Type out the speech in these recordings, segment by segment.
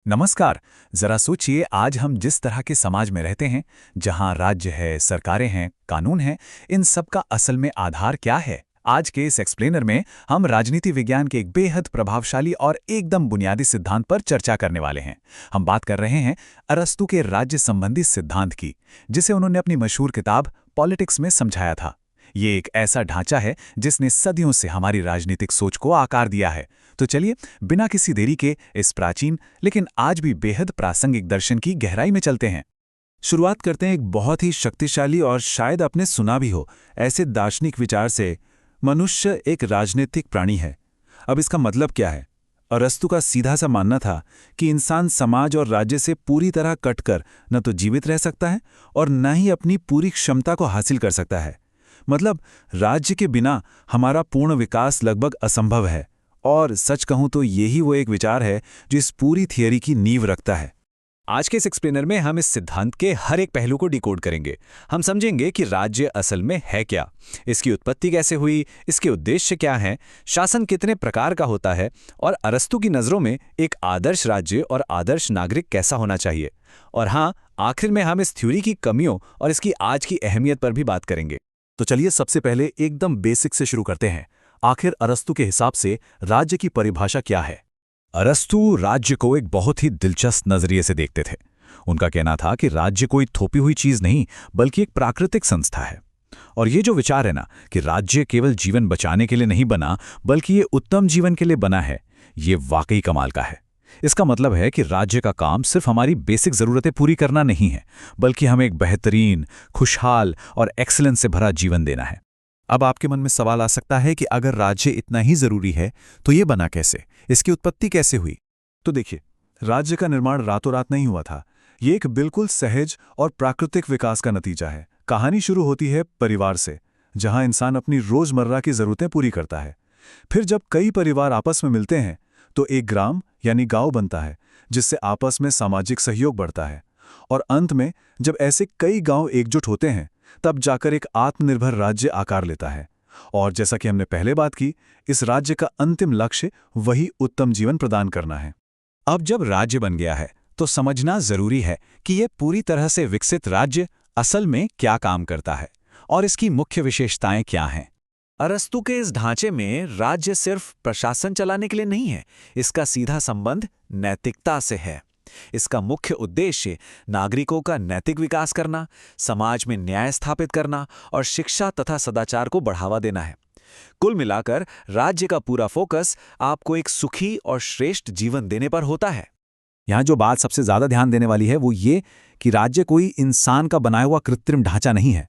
नमस्कार। जरा सोचिए, आज हम जिस तरह के समाज में रहते हैं, जहां राज्य है, सरकारें हैं, कानून है, इन सब का असल में आधार क्या है? आज के इस एक्सप्लेनर में हम राजनीति विज्ञान के एक बेहद प्रभावशाली और एकदम बुनियादी सिद्धांत पर चर्चा करने वाले हैं। हम बात कर रहे हैं अरस्तू के राज्य संबंधी सिद्धांत की, जिसे उन्होंने अपनी मशहूर किताब पॉलिटिक्स में समझाया था। ये एक ऐसा ढांचा है जिसने सदियों से हमारी राजनीतिक सोच को आकार दिया है। तो चलिए, बिना किसी देरी के इस प्राचीन लेकिन आज भी बेहद प्रासंगिक दर्शन की गहराई में चलते हैं। शुरुआत करते हैं एक बहुत ही शक्तिशाली और शायद आपने सुना भी हो ऐसे दार्शनिक विचार से। मनुष्य एक राजनीतिक प्राणी है। अब इसका मतलब क्या है? अरस्तू का सीधा सा मानना था कि इंसान समाज और राज्य से पूरी तरह कटकर न तो जीवित रह सकता है और न ही अपनी पूरी क्षमता को हासिल कर सकता है। मतलब राज्य के बिना हमारा पूर्ण विकास लगभग असंभव है। और सच कहूं तो यही वो एक विचार है जो इस पूरी थियरी की नींव रखता है। आज के इस एक्सप्लेनर में हम इस सिद्धांत के हर एक पहलू को डिकोड करेंगे। हम समझेंगे कि राज्य असल में है क्या, इसकी उत्पत्ति कैसे हुई, इसके उद्देश्य क्या हैं, शासन कितने प्रकार का होता है, और अरस्तू की नज़रों में एक आदर्श राज्य और आदर्श नागरिक कैसा होना चाहिए। और हाँ, आखिर में हम इस थ्योरी की कमियों और इसकी आज की अहमियत पर भी बात करेंगे। तो चलिए सबसे पहले एकदम बेसिक से शुरू करते हैं। आखिर अरस्तू के हिसाब से राज्य की परिभाषा क्या है? अरस्तू राज्य को एक बहुत ही दिलचस्प नजरिए से देखते थे। उनका कहना था कि राज्य कोई थोपी हुई चीज नहीं, बल्कि एक प्राकृतिक संस्था है। और ये जो विचार है ना कि राज्य केवल जीवन बचाने के लिए नहीं बना, बल्कि ये उत्तम जीवन के लिए बना है, ये वाकई कमाल का है। इसका मतलब है कि राज्य का काम सिर्फ हमारी बेसिक जरूरतें पूरी करना नहीं है, बल्कि हमें एक बेहतरीन, खुशहाल और एक्सीलेंस से भरा जीवन देना है। अब आपके मन में सवाल आ सकता है कि अगर राज्य इतना ही जरूरी है तो ये बना कैसे, इसकी उत्पत्ति कैसे हुई? तो देखिए, राज्य का निर्माण रातों रात नहीं हुआ था। ये एक बिल्कुल सहज और प्राकृतिक विकास का नतीजा है। कहानी शुरू होती है परिवार से, जहां इंसान अपनी रोजमर्रा की जरूरतें पूरी करता है। फिर जब कई परिवार आपस में मिलते हैं तो एक ग्राम यानी गांव बनता है, जिससे आपस में सामाजिक सहयोग बढ़ता है। और अंत में जब ऐसे कई गांव एकजुट होते हैं, तब जाकर एक आत्मनिर्भर राज्य आकार लेता है। और जैसा कि हमने पहले बात की, इस राज्य का अंतिम लक्ष्य वही उत्तम जीवन प्रदान करना है। अब जब राज्य बन गया है, तो समझना जरूरी है कि यह पूरी तरह से विकसित राज्य असल में क्या काम करता है और इसकी मुख्य विशेषताएं क्या हैं। अरस्तू के इस ढांचे में राज्य सिर्फ प्रशासन चलाने के लिए नहीं है, इसका सीधा संबंध नैतिकता से है। इसका मुख्य उद्देश्य नागरिकों का नैतिक विकास करना, समाज में न्याय स्थापित करना और शिक्षा तथा सदाचार को बढ़ावा देना है। कुल मिलाकर राज्य का पूरा फोकस आपको एक सुखी और श्रेष्ठ जीवन देने पर होता है। यहाँ जो बात सबसे ज्यादा ध्यान देने वाली है वो ये कि राज्य कोई इंसान का बनाया हुआ कृत्रिम ढांचा नहीं है।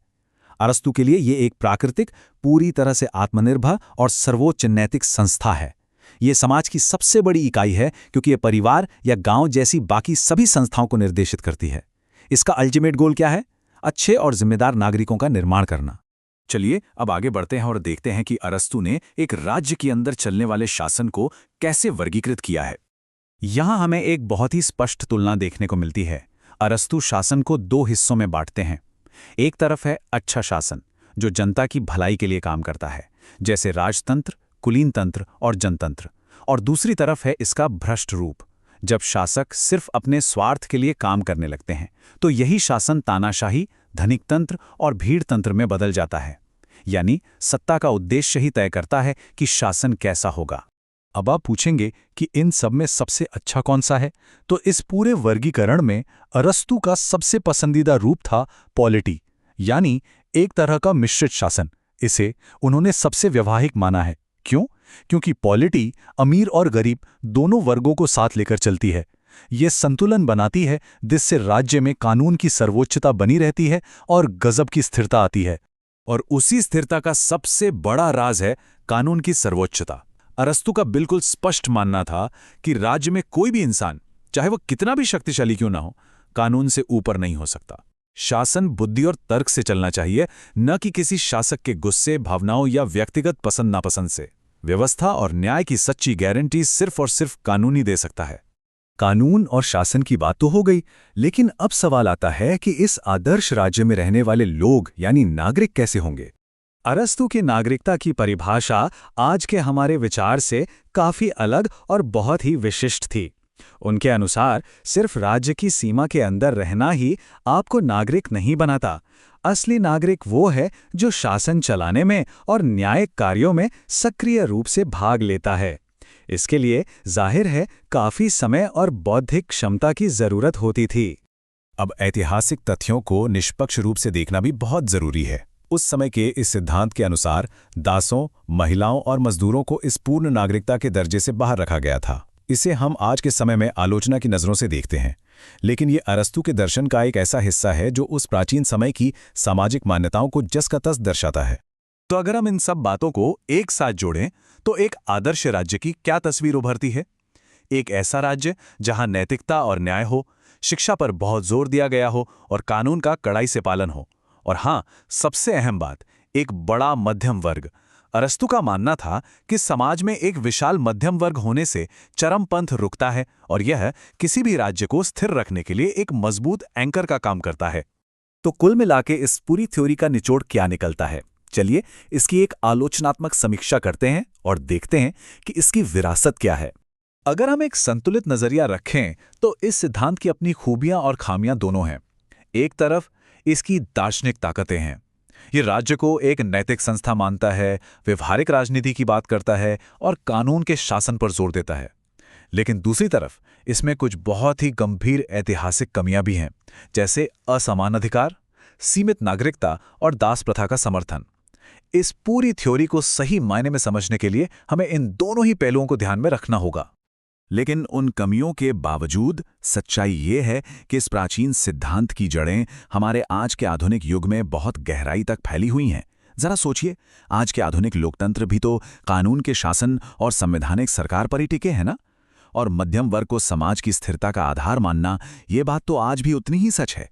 अरस्तू के लिए ये एक प्राकृतिक, पूरी तरह से आत्मनिर्भर और सर्वोच्च नैतिक संस्था है। ये समाज की सबसे बड़ी इकाई है, क्योंकि ये परिवार या गांव जैसी बाकी सभी संस्थाओं को निर्देशित करती है। इसका अल्टीमेट गोल क्या है? अच्छे और जिम्मेदार नागरिकों का निर्माण करना। चलिए अब आगे बढ़ते हैं और देखते हैं कि अरस्तू ने एक राज्य के अंदर चलने वाले शासन को कैसे वर्गीकृत किया है। यहाँ हमें एक बहुत ही स्पष्ट तुलना देखने को मिलती है। अरस्तू शासन को दो हिस्सों में बांटते हैं। एक तरफ है अच्छा शासन, जो जनता की भलाई के लिए काम करता है, जैसे राजतंत्र, कुलीन तंत्र और जनतंत्र। और दूसरी तरफ है इसका भ्रष्ट रूप, जब शासक सिर्फ अपने स्वार्थ के लिए काम करने लगते हैं, तो यही शासन तानाशाही, धनिक तंत्र और भीड़ तंत्र में बदल जाता है। यानी सत्ता का उद्देश्य ही तय करता है कि शासन कैसा होगा। अब आप पूछेंगे कि इन सब में सबसे अच्छा कौन सा है? तो इस पूरे वर्गीकरण में अरस्तू का सबसे पसंदीदा रूप था पॉलिटी, यानी एक तरह का मिश्रित शासन। इसे उन्होंने सबसे व्यवहारिक माना है। क्यों? क्योंकि पॉलिटी अमीर और गरीब दोनों वर्गों को साथ लेकर चलती है। ये संतुलन बनाती है, जिससे राज्य में कानून की सर्वोच्चता बनी रहती है और गजब की स्थिरता आती है। और उसी स्थिरता का सबसे बड़ा राज है कानून की सर्वोच्चता। अरस्तू का बिल्कुल स्पष्ट मानना था कि राज्य में कोई भी इंसान, चाहे वो कितना भी शक्तिशाली क्यों ना हो, कानून से ऊपर नहीं हो सकता। शासन बुद्धि और तर्क से चलना चाहिए, न कि किसी शासक के गुस्से, भावनाओं या व्यक्तिगत पसंद नापसंद से। व्यवस्था और न्याय की सच्ची गारंटी सिर्फ और सिर्फ कानून ही दे सकता है। कानून और शासन की बात तो हो गई, लेकिन अब सवाल आता है कि इस आदर्श राज्य में रहने वाले लोग यानी नागरिक कैसे होंगे? अरस्तू की नागरिकता की परिभाषा आज के हमारे विचार से काफी अलग और बहुत ही विशिष्ट थी। उनके अनुसार सिर्फ राज्य की सीमा के अंदर रहना ही आपको नागरिक नहीं बनाता। असली नागरिक वो है जो शासन चलाने में और न्यायिक कार्यों में सक्रिय रूप से भाग लेता है। इसके लिए जाहिर है काफी समय और बौद्धिक क्षमता की जरूरत होती थी। अब ऐतिहासिक तथ्यों को निष्पक्ष रूप से देखना भी बहुत जरूरी है। उस समय के इस सिद्धांत के अनुसार दासों, महिलाओं और मजदूरों को इस पूर्ण नागरिकता के दर्जे से बाहर रखा गया था। इसे हम आज के समय में आलोचना की नज़रों से देखते हैं, लेकिन ये अरस्तू के दर्शन का एक ऐसा हिस्सा है जो उस प्राचीन समय की सामाजिक मान्यताओं को जस का तस दर्शाता है। तो अगर हम इन सब बातों को एक साथ जोड़ें तो एक आदर्श राज्य की क्या तस्वीर उभरती है? एक ऐसा राज्य जहां नैतिकता और न्याय हो, शिक्षा पर बहुत जोर दिया गया हो और कानून का कड़ाई से पालन हो। और हां, सबसे अहम बात, एक बड़ा मध्यम वर्ग। अरस्तू का मानना था कि समाज में एक विशाल मध्यम वर्ग होने से चरमपंथ रुकता है और यह किसी भी राज्य को स्थिर रखने के लिए एक मजबूत एंकर का काम करता है। तो कुल मिलाके इस पूरी थ्योरी का निचोड़ क्या निकलता है? चलिए इसकी एक आलोचनात्मक समीक्षा करते हैं और देखते हैं कि इसकी विरासत क्या है। अगर हम एक संतुलित नजरिया रखें तो इस सिद्धांत की अपनी खूबियां और खामियां दोनों हैं। एक तरफ इसकी दार्शनिक ताकतें हैं। ये राज्य को एक नैतिक संस्था मानता है, व्यवहारिक राजनीति की बात करता है और कानून के शासन पर जोर देता है। लेकिन दूसरी तरफ इसमें कुछ बहुत ही गंभीर ऐतिहासिक कमियां भी हैं, जैसे असमान अधिकार, सीमित नागरिकता और दास प्रथा का समर्थन। इस पूरी थ्योरी को सही मायने में समझने के लिए हमें इन दोनों ही पहलुओं को ध्यान में रखना होगा। लेकिन उन कमियों के बावजूद सच्चाई ये है कि इस प्राचीन सिद्धांत की जड़ें हमारे आज के आधुनिक युग में बहुत गहराई तक फैली हुई हैं। जरा सोचिए, आज के आधुनिक लोकतंत्र भी तो कानून के शासन और संवैधानिक सरकार पर ही टिके हैं ना? और मध्यम वर्ग को समाज की स्थिरता का आधार मानना, ये बात तो आज भी उतनी ही सच है।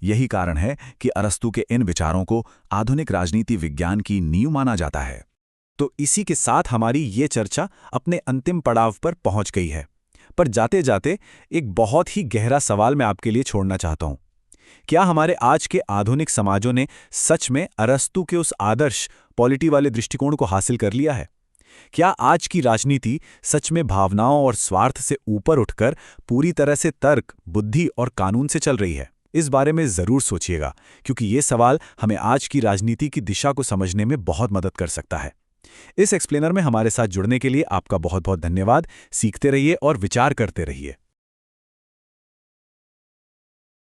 यही कारण है कि अरस्तू के इन विचारों को आधुनिक राजनीति विज्ञान की नींव माना जाता है। तो इसी के साथ हमारी ये चर्चा अपने अंतिम पड़ाव पर पहुंच गई है। पर जाते जाते एक बहुत ही गहरा सवाल मैं आपके लिए छोड़ना चाहता हूं। क्या हमारे आज के आधुनिक समाजों ने सच में अरस्तू के उस आदर्श पॉलिटी वाले दृष्टिकोण को हासिल कर लिया है? क्या आज की राजनीति सच में भावनाओं और स्वार्थ से ऊपर उठकर पूरी तरह से तर्क, बुद्धि और कानून से चल रही है? इस बारे में जरूर सोचिएगा, क्योंकि ये सवाल हमें आज की राजनीति की दिशा को समझने में बहुत मदद कर सकता है। इस एक्सप्लेनर में हमारे साथ जुड़ने के लिए आपका बहुत बहुत धन्यवाद। सीखते रहिए और विचार करते रहिए।